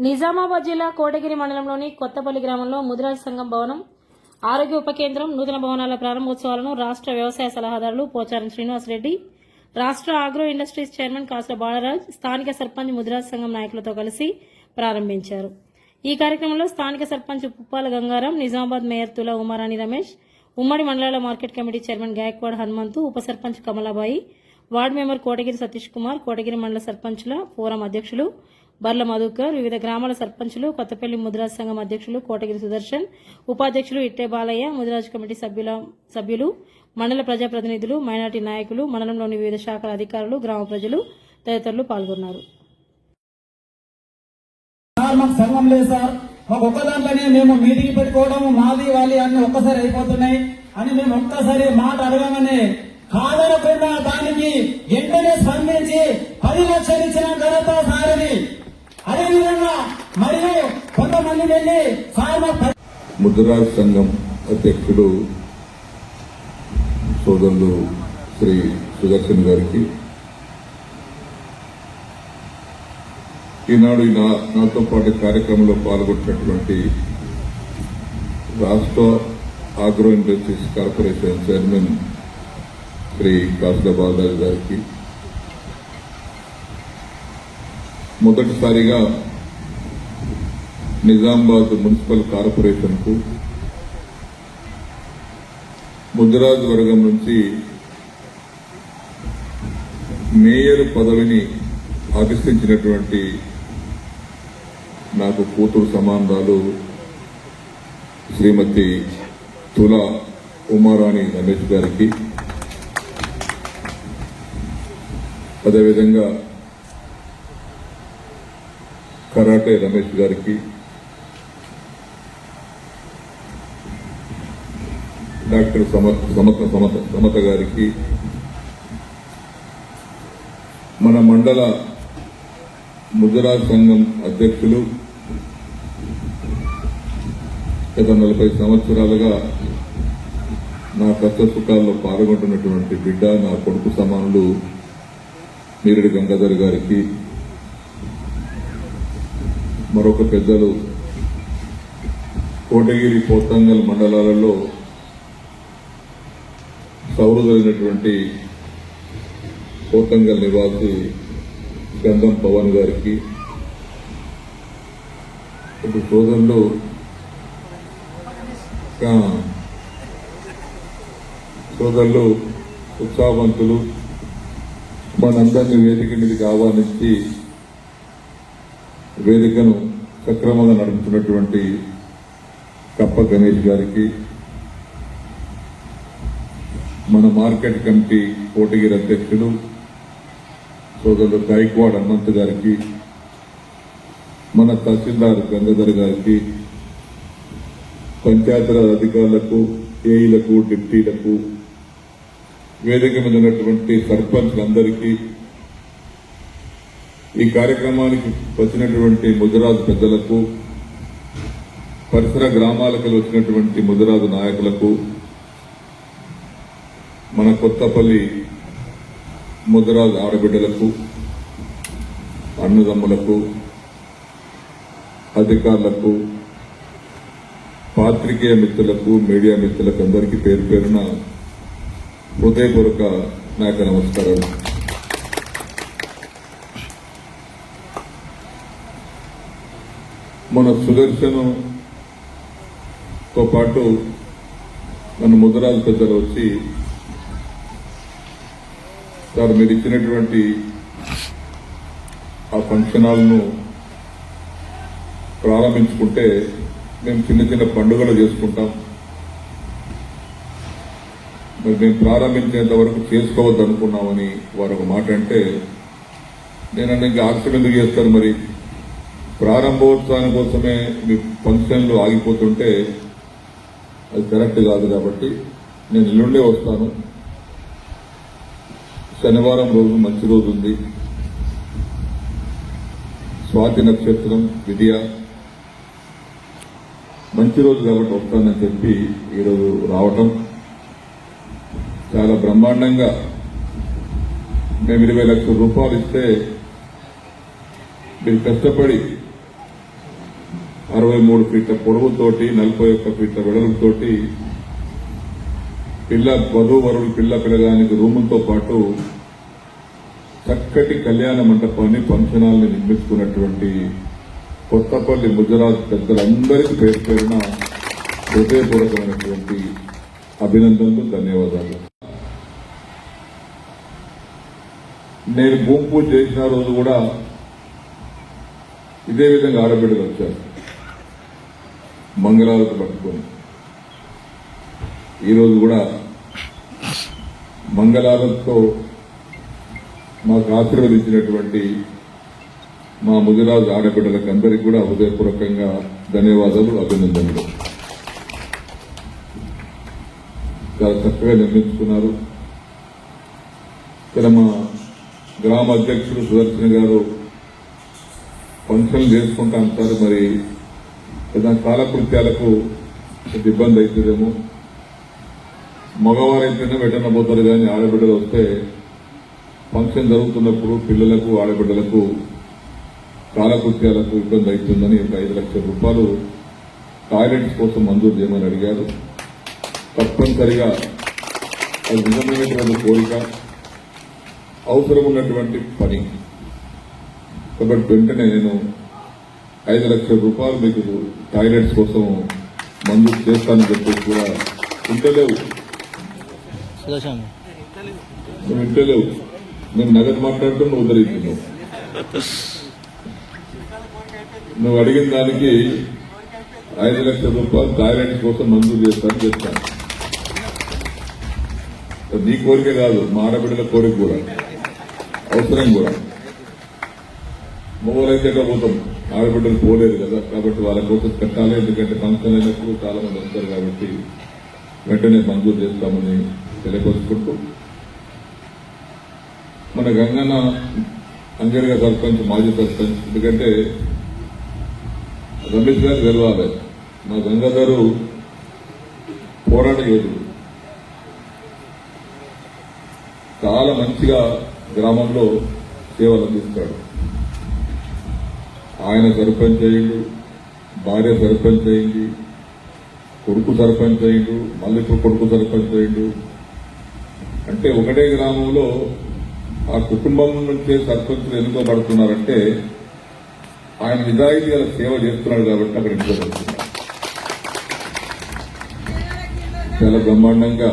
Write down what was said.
నిజామాబాద్ జిల్లా కోటగిరి మండలంలోని కొత్తపల్లి గ్రామంలో ముదిరాజ్ సంఘం భవనం, ఆరోగ్య ఉప కేంద్రం, నూతన భవనాల ప్రారంభోత్సవాలను రాష్ట్ర వ్యవసాయ సలహాదారులు పోచారం శ్రీనివాసరెడ్డి, రాష్ట్ర ఆగ్రో ఇండస్ట్రీస్ చైర్మన్ కాసుల బాలరాజ్, స్థానిక సర్పంచ్ ముదిరాజ్ సంఘం నాయకులతో కలిసి ప్రారంభించారు. ఈ కార్యక్రమంలో స్థానిక సర్పంచ్ పుప్పాల గంగారాం, నిజామాబాద్ మేయర్ తులా ఉమారాణి రమేష్, ఉమ్మడి మండలాల market committee chairman Gaikwad Hanumanthu, ఉప సర్పంచ్ కమలాబాయి, వార్డు మెంబర్ కోటగిరి సతీష్ కుమార్, కోటగిరి మండల సర్పంచుల ఫోరం అధ్యక్షులు బర్ల మధుకర్, వివిధ గ్రామాల సర్పంచులు, కొత్తపల్లి ముదిరాజ్ సంఘం అధ్యక్షులు కోటగిరి సుదర్శన్, ఉపాధ్యక్షులు ఇట్టే బాలయ్య, ముదిరాజ్ కమిటీ సభ్యులు, మండల ప్రజాప్రతినిధులు, మైనార్టీ నాయకులు, మండలంలోని వివిధ శాఖల అధికారులు, గ్రామ ప్రజలు తదితరులు పాల్గొన్నారు. సంఘం లేదు సార్, మాకు ఒక్క దాంట్లోనే మేము మీటింగ్ పెట్టుకోవడం మాది వాళ్ళు అన్ని ఒక్కసారి అయిపోతున్నాయి అని మేము ఒక్కసారి మాట అడగగానే కాదనకుండా దానికి వెంటనే స్పందించి 10 లక్షలు ఇచ్చిన ఘనత సారని. అదేవిధంగా మరియు కొంతమంది వెళ్ళి ముదిరాజ్ సంఘం అధ్యక్షుడు సోదరులు శ్రీ సుదర్శన్ గారికి, ఈనాడు నాతో పాటు కార్యక్రమంలో పాల్గొన్నటువంటి రాష్ట్ర agro industries corporation chairman Shri Kasula Balaraju గారికి, మొదటిసారిగా నిజామాబాద్ మున్సిపల్ కార్పొరేషన్ కు ముదిరాజ్ వర్గం నుంచి మేయర్ పదవిని ఆకర్షించినటువంటి నాకు కూతురు సమానరాలు శ్రీమతి తులా ఉమారాణి రమేష్ గారికి, అదేవిధంగా కరాటే రమేష్ గారికి, డాక్టర్ సమత గారికి, మన మండల ముదిరాజ్ సంఘం అధ్యక్షులు, గత 40 సంవత్సరాలుగా నా కష్ట సుఖాల్లో పాల్గొంటున్నటువంటి బిడ్డ, నా కొడుకు సమానులు నీరెడ్డి గంగాధర్ గారికి, మరొక పెద్దలు కోటగిరి పోతంగల్ మండలాలలో సౌరుదైనటువంటి పోతంగల్ నివాసి గంధం పవన్ గారికి, సోదరులు ఉత్సాహవంతులు, మనందరినీ వేదిక మీదకి ఆహ్వానించి వేదికను సక్రమంగా నడుపుతున్నటువంటి కప్ప గణేష్ గారికి, మన మార్కెట్ కమిటీ కోటగిరి అధ్యక్షులు సోదరులు గాయక్వాడ్ హనుమంతు గారికి, మన తహసీల్దార్ గంగాధర్ గారికి, పంచాయతీరాజ్ అధికారులకు, ఏఈలకు, డిప్టీలకు, వేదిక మీద ఉన్నటువంటి సర్పంచ్లందరికీ, ఈ కార్యక్రమానికి వచ్చినటువంటి ముదిరాజు పెద్దలకు, పరిసర గ్రామాలకు వచ్చినటువంటి ముదిరాజు నాయకులకు, మన కొత్తపల్లి ముదిరాజు ఆడబిడ్డలకు, అన్నదమ్ములకు, అధికారులకు, పాత్రికేయ మిత్రులకు, మీడియా మిత్రులకు అందరికీ పేరు పేరున హృదయపూర్వక నాయక నమస్కారాలు. మన సుదర్శన్తో పాటు మన ముదిరాజు పెద్దలు వచ్చి, సార్ మీరు ఇచ్చినటువంటి ఆ ఫంక్షన్ హాల్ను ప్రారంభించుకుంటే మేము చిన్న చిన్న పండుగలు చేసుకుంటాం, మరి మేము ప్రారంభించేంత వరకు చేసుకోవద్దు అనుకున్నామని వారు ఒక మాట అంటే, నేనంటే ఇంకా ఆక్సిడెంట్ ఎందుకు చేస్తారు, మరి ప్రారంభోత్సవాని కోసమే మీ ఫంక్షన్లు ఆగిపోతుంటే అది కరెక్ట్ కాదు. కాబట్టి నేను ఎల్లుండే వస్తాను. శనివారం రోజు మంచి రోజు ఉంది, స్వాతి నక్షత్రం విద్య మంచి రోజు కాబట్టి వస్తానని చెప్పి ఈరోజు రావటం చాలా బ్రహ్మాండంగా. మేము 20 లక్షల రూపాయలు ఇస్తే మీరు కష్టపడి 63 ఫీట్ల పొడవుతోటి 41 ఫీట్ల వెడల్పుతోటి వధూవరులు పిల్లగానికి రూములతో పాటు చక్కటి కళ్యాణ మండపాన్ని ఫంక్షన్ హాల్ని నిర్మించుకున్నటువంటి కొత్తపల్లి ముజరాజ్ పెద్దలందరికీ పేరు పేరున హృదయపూర్వకమైనటువంటి అభినందనలు, ధన్యవాదాలు. నేను భూమి పూజ చేసిన రోజు కూడా ఇదే విధంగా ఆడబిడ్డలు వచ్చారు మంగళారతి పట్టుకొని. ఈరోజు కూడా మంగళారతితో మాకు ఆశీర్వదించినటువంటి మా ముదిరాజు ఆడబిడ్డలకు అందరికీ కూడా హృదయపూర్వకంగా ధన్యవాదాలు, అభినందనలు. చాలా చక్కగా నిర్మించుకున్నారు. ఇక్కడ మా గ్రామ అధ్యక్షుడు సుదర్శన్ గారు ఫంక్షన్లు చేసుకుంటా అంటారు. మరి ఏదైనా కాలకృత్యాలకు ఇబ్బంది అవుతుందేమో. మగవారైతేనే వెంటనే పోతారు, కానీ ఆడబిడ్డలు వస్తే ఫంక్షన్ జరుగుతున్నప్పుడు పిల్లలకు ఆడబిడ్డలకు కాలకృత్యాలకు ఇబ్బంది అవుతుందని 5 లక్షల రూపాయలు టాయిలెట్స్ కోసం మంజూరు చేయమని అడిగారు. తప్పనిసరిగా అది నిజమైనటువంటి కోరిక, అవసరం ఉన్నటువంటి పని కాబట్టి వెంటనే నేను 5 లక్షల రూపాయలు మీకు టాయిలెట్స్ కోసం మంజూరు చేస్తానని చెప్పేసి కూడా ఇంటలేవు, నువ్వు ఇంటలేవు. మేము నగదు మాట్లాడుతూ నువ్వు ఉద్ధరిస్తున్నావు. నువ్వు అడిగిన దానికి 5 లక్షల రూపాయలు టాయిలెట్స్ కోసం మంజూరు చేస్తానని చెప్తాను. నీ కోరిక కాదు, మా ఆడబిడ్డల కోరిక కూడా, అవసరం కూడా. మొగలైతే ఎక్కడ పోతాం, ఆడబిడ్డలు పోలేదు కదా, కాబట్టి వాళ్ళ కోసం కట్టాలి. ఎందుకంటే ఫంక్షన్ అయినప్పుడు చాలా మంది వస్తారు కాబట్టి వెంటనే మంజూరు చేస్తామని తెలియపరుచుకుంటూ, మన గంగన్న అంజర్గా సర్పంచ్, మాజీ సర్పంచ్, ఎందుకంటే రమేష్ గారు గెలవాలి. మా గంగాధరు పోరాట యోధుడు, చాలా మంచిగా గ్రామంలో సేవలు అందిస్తాడు. ఆయన సర్పంచ్ అయ్యిండు, భార్య సర్పంచ్ అయింది, కొడుకు సర్పంచ్ అయ్యిండు, మళ్ళీ ఇప్పుడు కొడుకు సర్పంచ్ అయ్యిండు. అంటే ఒకటే గ్రామంలో ఆ కుటుంబం నుంచే సర్పంచులు ఎన్నుకోబడుతున్నారంటే ఆయన నిజాయితీ గల సేవ చేస్తున్నాడు కాబట్టి అక్కడ ఎన్నుకోబడుతున్నారు. చాలా బ్రహ్మాండంగా